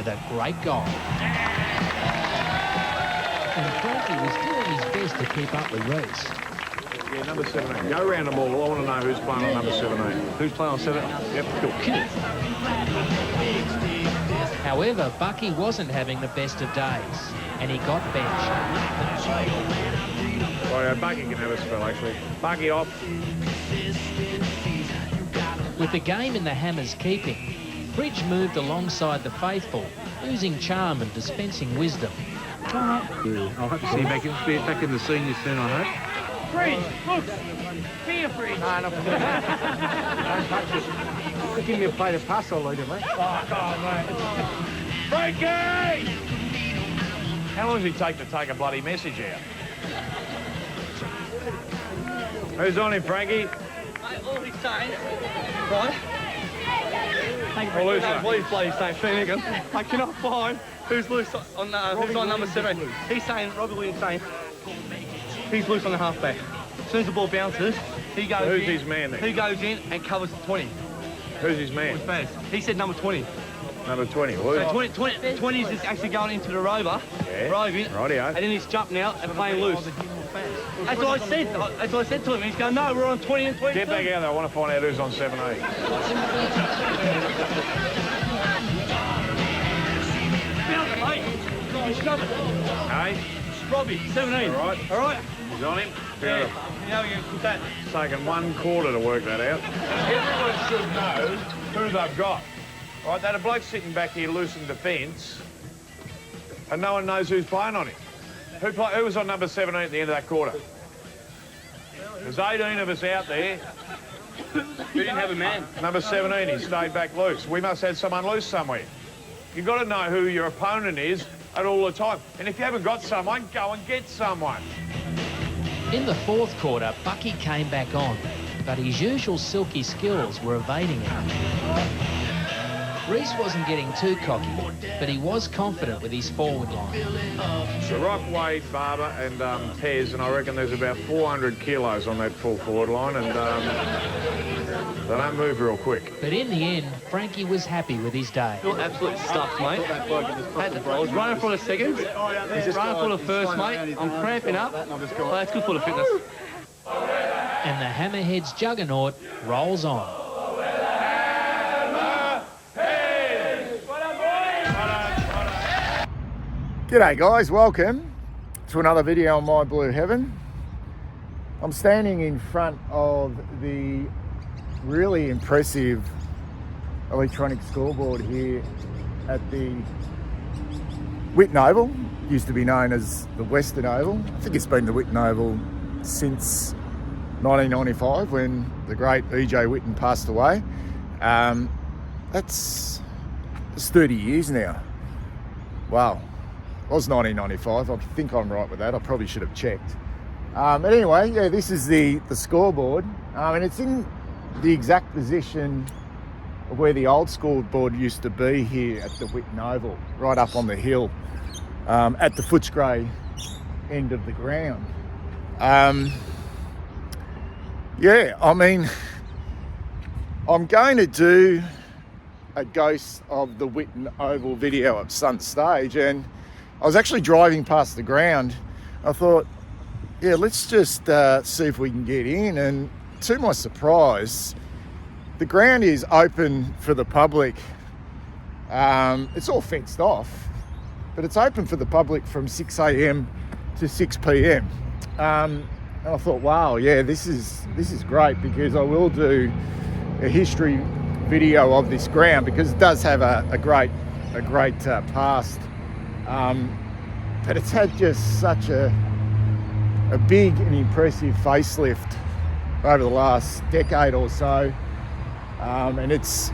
with a great goal. And Frankie was doing his best to keep up with Reese. Yeah, number 17. Go round the ball. I want to know who's playing on number 17. Who's playing on 7? Yep, cool. However, Bucky wasn't having the best of days, and he got benched. Right, Bucky can have a spell, actually. Bucky off. With the game in the Hammers' keeping, Bridge moved alongside the faithful, oozing charm and dispensing wisdom. Yeah, I'll hope to see you back in the seniors soon, I hope. Bridge, look! Be a Bridge! No, not for Don't touch it. Give me a plate of pasta, later, mate. Oh, God, mate. Frankie! How long does it take to take a bloody message out? Who's on him, Frankie? Mate, all he's saying, right? Well, who's that? Please play saying Finnegan. I cannot find who's loose on who's on number 7. He's saying, Robbie Williams saying, he's loose on the halfback. As soon as the ball bounces, he goes Who's in. his man then? He goes in and covers the 20. Who's his man? With Faz. He said number 20. Number 20. So 20 is actually going into the rover, roving, rightio. and then he's jumping out and playing loose. That's what I said. That's what I said to him. He's going, no, we're on 20 and 20. Get back out there. I want to find out who's on 17. Hey? Robbie, 17. All right. All right? He's on him. Yeah. How are you with that? It's taken 1 quarter to work that out. Everyone should know who they've got. All right, that a bloke sitting back here loose in defence, and no one knows who's playing on him. Who was on number 17 at the end of that quarter? There's 18 of us out there. We didn't have a man. Number 17, he stayed back loose. We must have someone loose somewhere. You've got to know who your opponent is at all the time. And if you haven't got someone, go and get someone. In the fourth quarter, Bucky came back on, but his usual silky skills were evading him. Reese wasn't getting too cocky, but he was confident with his forward line. So Rock, Wade, Barber and Pez, and I reckon there's about 400 kilos on that full forward line, and they don't move real quick. But in the end, Frankie was happy with his day. You're absolutely stuffed, mate. I was running for the second. He's running for the first, mate. I'm cramping up. Oh, that's good for the fitness. And the Hammerheads juggernaut rolls on. G'day guys, welcome to another video on My Blue Heaven. I'm standing in front of the really impressive electronic scoreboard here at the Whitten Oval. Used to be known as the Western Oval. I think it's been the Whitten Oval since 1995 when the great E.J. Whitten passed away. That's 30 years now. Wow. It was 1995. I think I'm right with that. I probably should have checked. But anyway, yeah, this is the scoreboard. And it's in the exact position of where the old scoreboard used to be here at the Whitten Oval, right up on the hill, at the Footscray end of the ground. Yeah, I mean, I'm going to do a Ghost of the Whitten Oval video at some stage, and I was actually driving past the ground. I thought, yeah, let's just see if we can get in. And to my surprise, the ground is open for the public. It's all fenced off, but it's open for the public from 6 a.m. to 6 p.m. And I thought, wow, yeah, this is great, because I will do a history video of this ground because it does have a great past. But it's had just such a big and impressive facelift over the last decade or so, and it's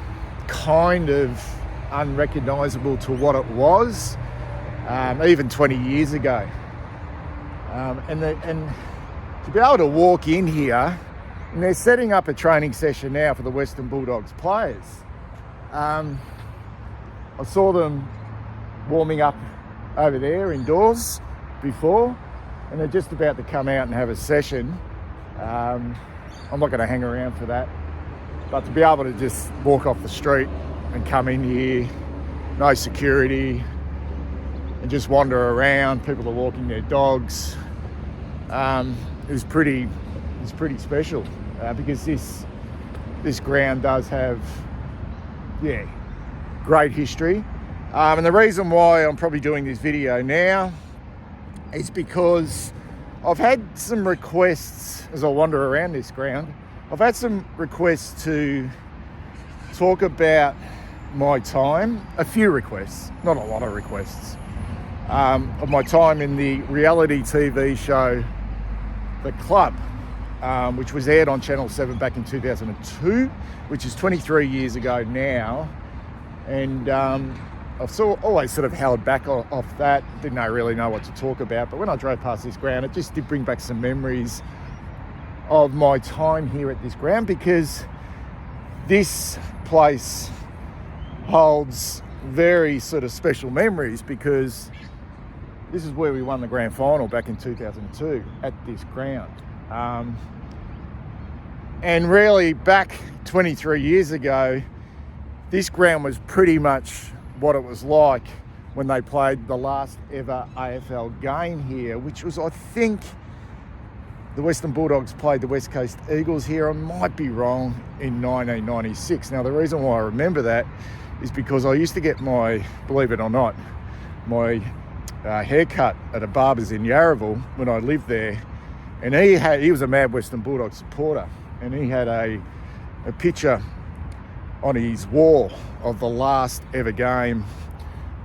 kind of unrecognisable to what it was even 20 years ago. And to be able to walk in here, and they're setting up a training session now for the Western Bulldogs players. I saw them warming up over there indoors before, and they're just about to come out and have a session. I'm not going to hang around for that, but to be able to just walk off the street and come in here no security, and just wander around. People are walking their dogs. It was pretty special because this ground does have, great history. And the reason why I'm probably doing this video now is because I've had some requests as I wander around this ground. I've had some requests to talk about my time, a few requests, not a lot of requests, of my time in the reality TV show, The Club, which was aired on Channel 7 back in 2002, which is 23 years ago now. And I've always sort of held back off that, didn't really know what to talk about. But when I drove past this ground, it just did bring back some memories of my time here at this ground, because this place holds very sort of special memories, because this is where we won the grand final back in 2002 at this ground. And really back 23 years ago, this ground was pretty much what it was like when they played the last ever AFL game here, which was, I think, the Western Bulldogs played the West Coast Eagles here. I might be wrong, in 1996. Now, the reason why I remember that is because I used to get my, believe it or not, my haircut at a barber's in Yarraville when I lived there. And he was a mad Western Bulldog supporter, and he had a picture on his wall of the last ever game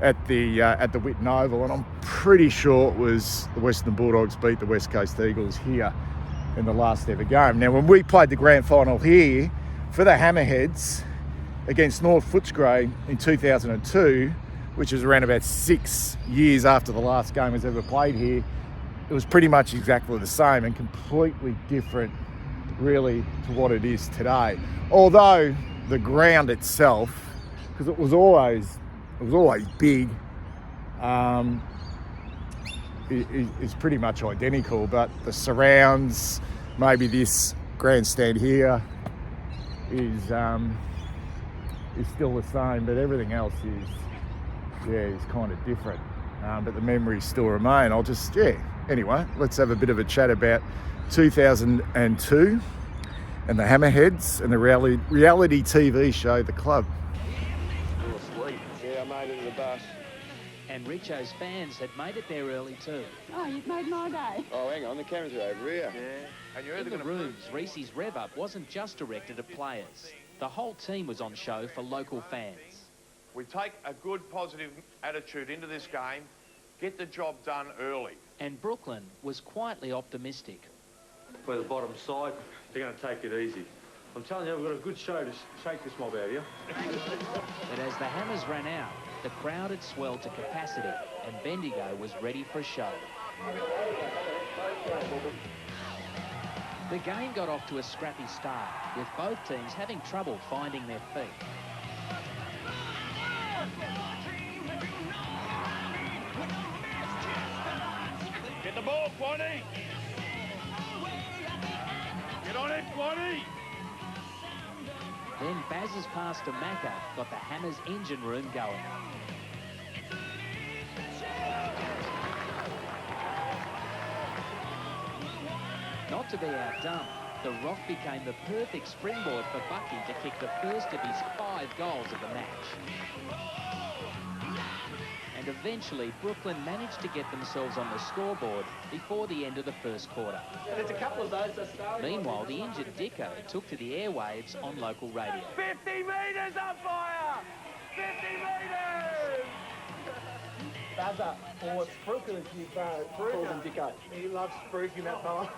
at the Whitten Oval, and I'm pretty sure it was the Western Bulldogs beat the West Coast Eagles here in the last ever game. Now, when we played the grand final here for the Hammerheads against North Footscray in 2002, which was around about 6 years after the last game was ever played here, it was pretty much exactly the same and completely different, really, to what it is today. Although the ground itself, because it was always big, is pretty much identical, but the surrounds, maybe this grandstand here is still the same, but everything else is kind of different. But the memories still remain. Anyway, let's have a bit of a chat about 2002 and the Hammerheads and the reality TV show, The Club. Yeah, I made it to the bus. And Richo's fans had made it there early too. Oh, you've made my day. Oh, hang on, the cameras are over here. Yeah. And you're In the rooms, Reese's Rev Up wasn't just directed at players. The whole team was on show for local fans. We take a good, positive attitude into this game, get the job done early. And Brooklyn was quietly optimistic. For the bottom side, they're going to take it easy. I'm telling you, we've got a good show to shake this mob out here. But as the Hammers ran out, the crowd had swelled to capacity, and Bendigo was ready for a show. The game got off to a scrappy start, with both teams having trouble finding their feet. Get the ball, Quanny! Get on it, Quanny! Then Baz's pass to Macca got the Hammers' engine room going. Not to be outdone, the rock became the perfect springboard for Bucky to kick the first of his 5 goals of the match. And eventually, Brooklyn managed to get themselves on the scoreboard before the end of the first quarter. There's a couple of those that started. Meanwhile, the injured Dicko took to the airwaves on local radio. 50 metres on fire! 50 metres! Bazza, or Spruiker, as you've called him, Dicko. He loves spruiking that fella.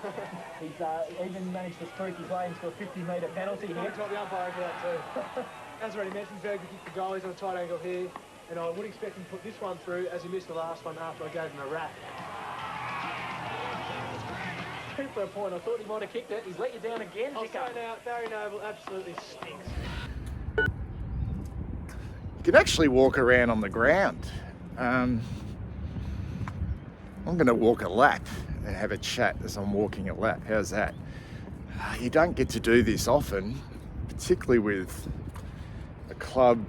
He's even managed to spruik his way into a 50-metre penalty here. Got the umpire for that too. As already mentioned, very good kick for goal. He's on a tight angle here. And I would expect him to put this one through as he missed the last one after I gave him a rap. 2 for a point. I thought he might have kicked it. He's let you down again, I'll Dicko. say now, Barry Noble absolutely stinks. You can actually walk around on the ground. I'm going to walk a lap and have a chat as I'm walking a lap. How's that? You don't get to do this often, particularly with a club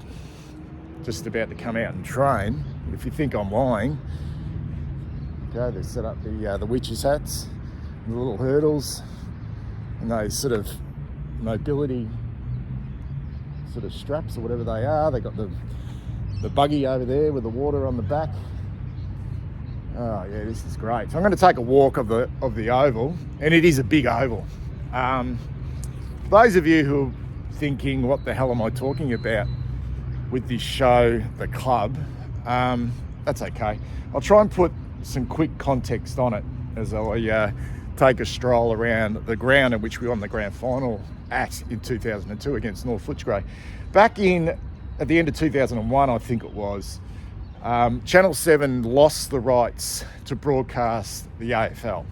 just about to come out and train. If you think I'm lying, okay, they've set up the witches' hats, the little hurdles, and those sort of mobility sort of straps or whatever they are. They got the buggy over there with the water on the back. Oh yeah, this is great. So I'm going to take a walk of the oval, and it is a big oval. For those of you who are thinking, what the hell am I talking about with this show, The Club, that's okay. I'll try and put some quick context on it as I take a stroll around the ground in which we won the grand final in 2002 against North Footscray. Back at the end of 2001, I think it was, Channel 7 lost the rights to broadcast the AFL.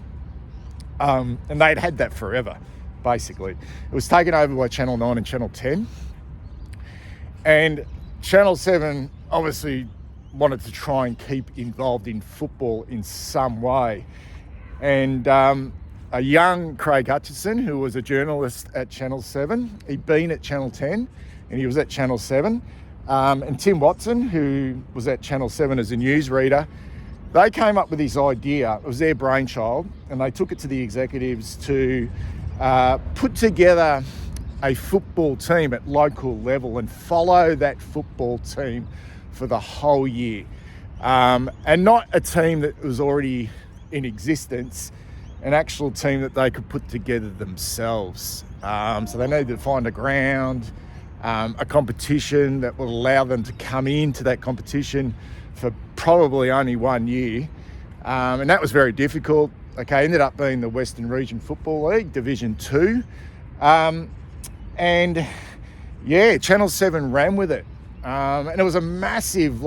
And they'd had that forever, basically. It was taken over by Channel 9 and Channel 10. And Channel 7 obviously wanted to try and keep involved in football in some way. And a young Craig Hutchison, who was a journalist at Channel 7, he'd been at Channel 10 and he was at Channel 7. And Tim Watson, who was at Channel 7 as a newsreader, they came up with this idea. It was their brainchild, and they took it to the executives to put together a football team at local level and follow that football team for the whole year. And not a team that was already in existence, an actual team that they could put together themselves. So they needed to find a ground, a competition that would allow them to come into that competition for probably only 1 year. And that was very difficult. Okay, ended up being the Western Region Football League, Division 2. And yeah, Channel 7 ran with it. And it was a massive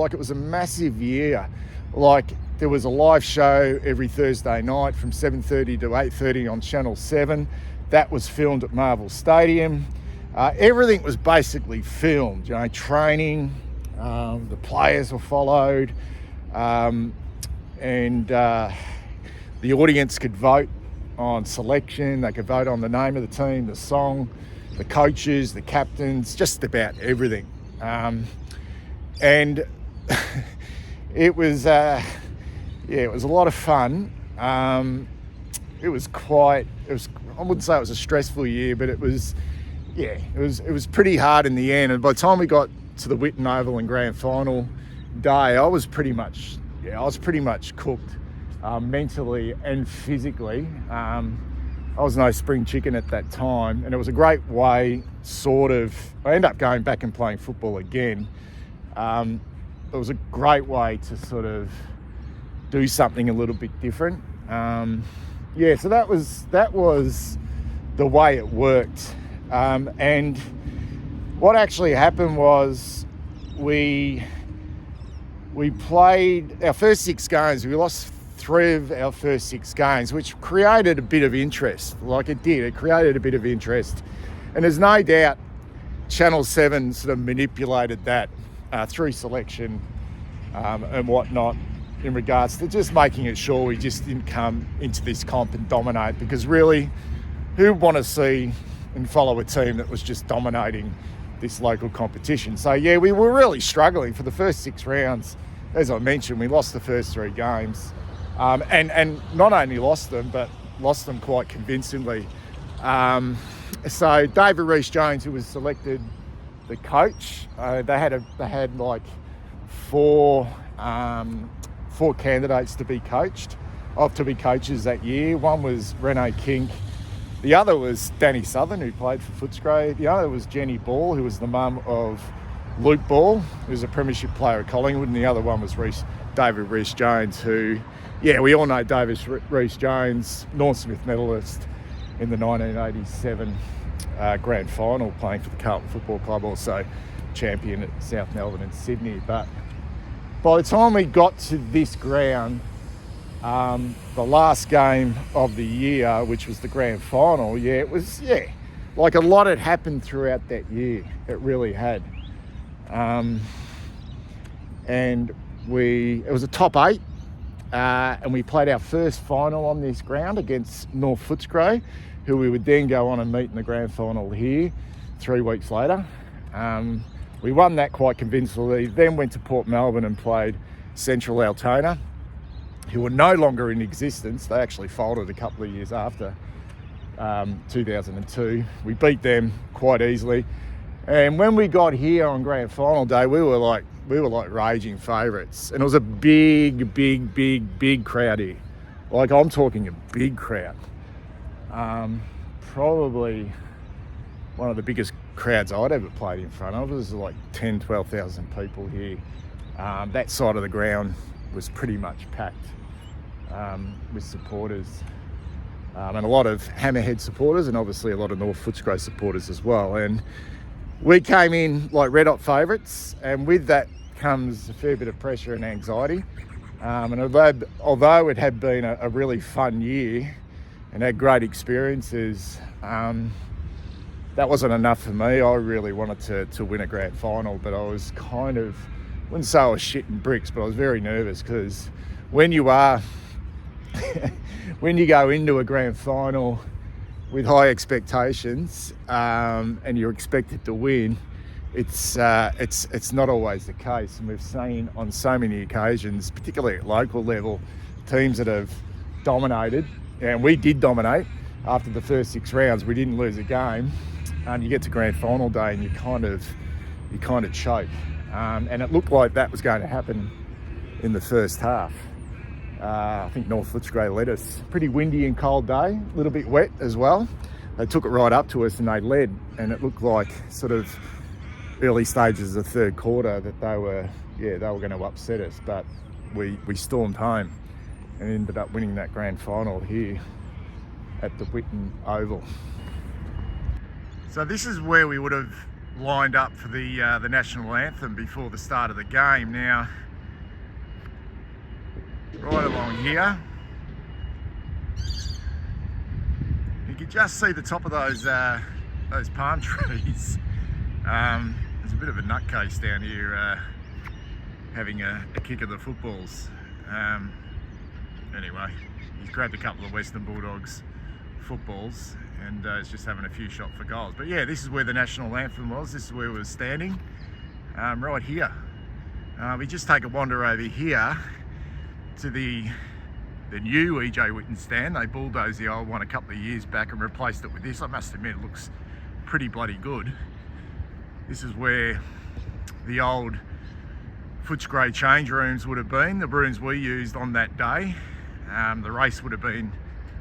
year. Like, there was a live show every Thursday night from 7:30 to 8:30 on Channel 7. That was filmed at Marvel Stadium. Everything was basically filmed, training, the players were followed, and the audience could vote on selection, they could vote on the name of the team, the song, the coaches, the captains, just about everything. And it was a lot of fun. It was I wouldn't say it was a stressful year, but it was pretty hard in the end. And by the time we got to the Whitten Oval and grand final day, I was pretty much cooked, mentally and physically. I was no spring chicken at that time, and it was a great way, I ended up going back and playing football again. It was a great way to sort of do something a little bit different. So that was the way it worked. And what actually happened was we played our first 6 games. We lost 3 of our first 6 games, which created a bit of interest. Like it did, it created a bit of interest. And there's no doubt Channel 7 sort of manipulated that through selection and whatnot, in regards to just making it sure we just didn't come into this comp and dominate, because really, who would want to see and follow a team that was just dominating this local competition? So yeah, we were really struggling for the first 6 rounds. As I mentioned, we lost the first 3 games, and not only lost them, but lost them quite convincingly. So David Rees-Jones, who was selected the coach, they had like 4 candidates to be coaches that year. One was Renee King. The other was Danny Southern, who played for Footscray. The other was Jenny Ball, who was the mum of Luke Ball, who was a premiership player at Collingwood. And the other one was David Rees-Jones, who, we all know David Rees-Jones, North Smith medalist in the 1987 grand final, playing for the Carlton Football Club, also champion at South Melbourne and Sydney. But by the time we got to this ground, the last game of the year, which was the grand final, it was like a lot had happened throughout that year. It really had. And it was a top 8, and we played our first final on this ground against North Footscray, who we would then go on and meet in the grand final here 3 weeks later. We won that quite convincingly, then went to Port Melbourne and played Central Altona, who were no longer in existence. They actually folded a couple of years after 2002. We beat them quite easily. And when we got here on grand final day, we were like raging favourites. And it was a big crowd here. Like, I'm talking a big crowd. Probably one of the biggest crowds I'd ever played in front of. It was like 10, 12,000 people here. That side of the ground was pretty much packed with supporters. And a lot of Hammerhead supporters, and obviously a lot of North Footscray supporters as well. And we came in like red hot favourites, and with that comes a fair bit of pressure and anxiety. And although it had been a really fun year and had great experiences, that wasn't enough for me. I really wanted to win a grand final, but I was kind of, I wouldn't say I was shitting bricks, but I was very nervous, because when you are, when you go into a grand final with high expectations and you're expected to win, it's not always the case. And we've seen on so many occasions, particularly at local level, teams that have dominated, and we did dominate after the first 6 rounds. We didn't lose a game, and you get to grand final day and you kind of choke. And it looked like that was going to happen in the first half. I think North Footscray led us. Pretty windy and cold day, a little bit wet as well. They took it right up to us and they led, and it looked like sort of early stages of the third quarter that they were going to upset us, but we stormed home and ended up winning that grand final here at the Whitten Oval. So this is where we would have lined up for the national anthem before the start of the game. Now, right along here, you can just see the top of those palm trees. There's a bit of a nutcase down here having a kick at the footballs. Anyway, he's grabbed a couple of Western Bulldogs footballs and is just having a few shots for goals. But yeah, this is where the national anthem was. This is where we were standing, right here. We just take a wander over here to the new EJ Whitten stand. They bulldozed the old one a couple of years back and replaced it with this. I must admit, it looks pretty bloody good. This is where the old Footscray change rooms would have been, the rooms we used on that day. The race would have been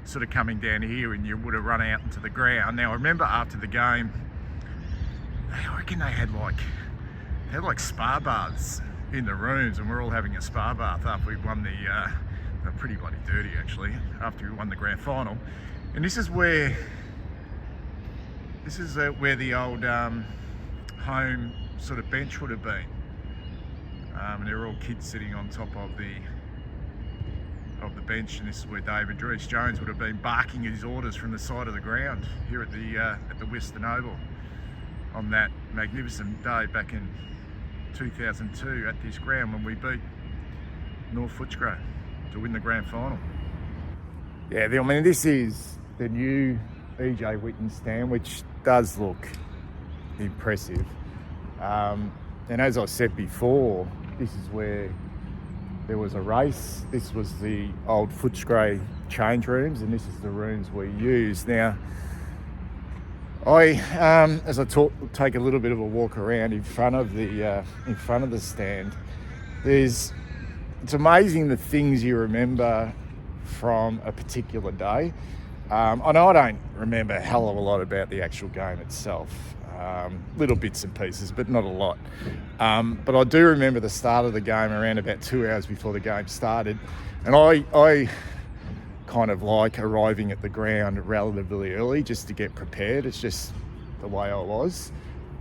sort of coming down here and you would have run out into the ground. Now, I remember after the game, I reckon they had like spa baths in the rooms, and we're all having a spa bath after we won they're pretty bloody dirty actually, after we won the grand final. And this is where the old home sort of bench would have been. And they're all kids sitting on top of the bench, and this is where David Reece Jones would have been barking his orders from the side of the ground here at the Western Oval on that magnificent day back in 2002 at this ground when we beat North Footscray to win the grand final. Yeah, I mean, this is the new EJ Whitten stand, which does look impressive. And as I said before, this is where there was a race. This was the old Footscray change rooms, and this is the rooms we use. Now, as I take a little bit of a walk around in front of the stand, it's amazing the things you remember from a particular day. I know I don't remember a hell of a lot about the actual game itself. Little bits and pieces, but not a lot. But I do remember the start of the game around about 2 hours before the game started, and I kind of like arriving at the ground relatively early just to get prepared. It's just the way I was.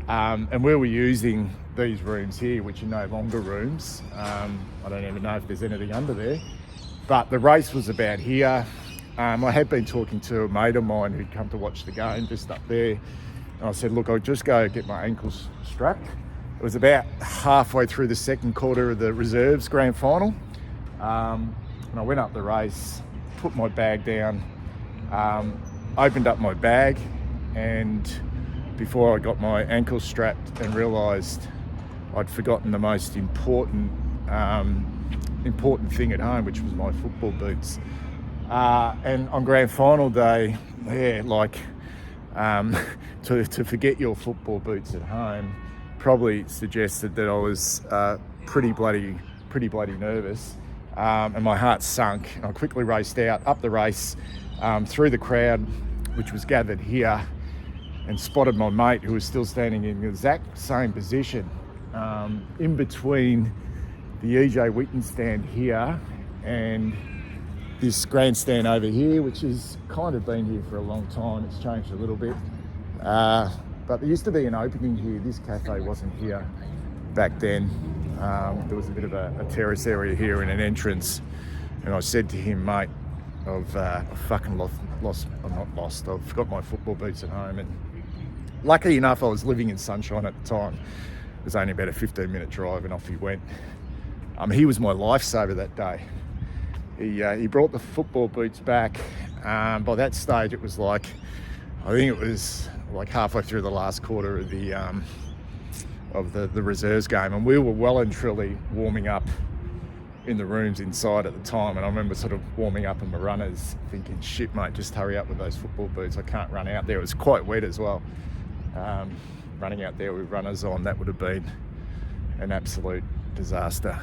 And we were using these rooms here, which are no longer rooms. I don't even know if there's anything under there, but the race was about here. I had been talking to a mate of mine who'd come to watch the game just up there. And I said, look, I'll just go get my ankles strapped. It was about halfway through the second quarter of the reserves grand final. And I went up the race, put my bag down, opened up my bag, and before I got my ankles strapped and realised I'd forgotten the most important thing at home, which was my football boots. And on grand final day, yeah, like to forget your football boots at home probably suggested that I was pretty bloody nervous, and my heart sunk. And I quickly raced out up the race, through the crowd, which was gathered here, and spotted my mate who was still standing in the exact same position, in between the EJ Whitten stand here and this grandstand over here, which has kind of been here for a long time. It's changed a little bit, but there used to be an opening here. This cafe wasn't here back then. There was a bit of a terrace area here and an entrance, and I said to him, mate, I've fucking lost, I'm not lost, I've forgot my football boots at home. And luckily enough, I was living in Sunshine at the time. It was only about a 15-minute drive, and off he went. He was my lifesaver that day. He brought the football boots back. By that stage, it was like, I think it was like halfway through the last quarter of the reserves game, and we were well and truly warming up in the rooms inside at the time. And I remember sort of warming up in my runners, thinking, shit, mate, just hurry up with those football boots. I can't run out there. It was quite wet as well. Running out there with runners on, that would have been an absolute disaster.